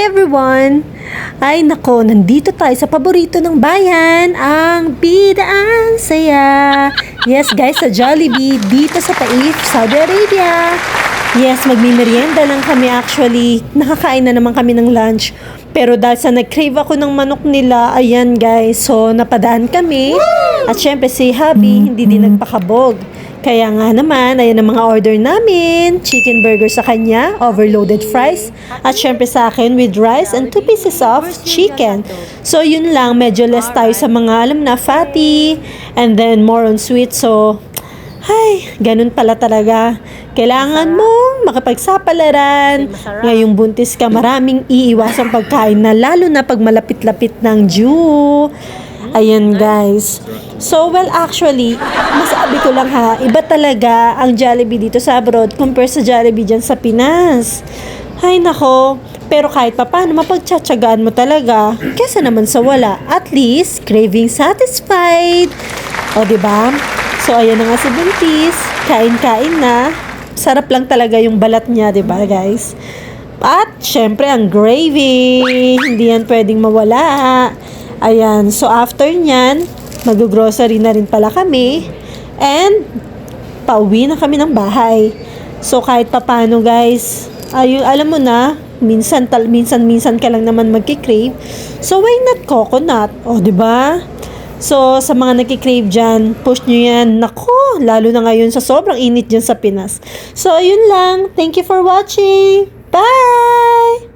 Hi everyone! Ay nako, nandito tayo sa paborito ng bayan, ang Bida ang Saya. Yes guys, sa Jollibee, dito sa Taif, Saudi Arabia. Yes, magmimerienda lang kami actually. Nakakain na naman kami ng lunch. Pero dahil sa nag-crave ako ng manok nila, ayan guys, so napadaan kami. At syempre si Habi, hindi din nagpakabog. Kaya nga naman, ayan ang mga order namin. Chicken burger sa kanya, overloaded fries. At syempre sa akin with rice and 2 pieces of chicken. So yun lang, medyo less tayo sa mga alam na fatty. And then more on sweet. So, ay, ganun pala talaga. Kailangan mong makipagsapalaran. Ngayong buntis ka, maraming iiwasang pagkain na lalo na pag malapit-lapit ng due. Ayan guys. So well actually, masabi ko lang ha, iba talaga ang Jollibee dito sa abroad compare sa Jollibee dyan sa Pinas. Ay nako, pero kahit pa paano mapagtsatsagaan mo talaga, kesa naman sa wala, at least craving satisfied. O diba? So ayan na nga si buntis, kain-kain na. Sarap lang talaga yung balat niya, diba guys? At syempre ang gravy, hindi yan pwedeng mawala. Ayan, so after nyan, mag-grocery na rin pala kami. And, pauwi na kami ng bahay. So, kahit papano guys, alam mo na, minsan ka lang naman magkikrave. So, why not coconut? O, diba? So, sa mga nagkikrave dyan, push nyo yan. Nako, lalo na ngayon sa sobrang init dyan sa Pinas. So, ayun lang. Thank you for watching. Bye!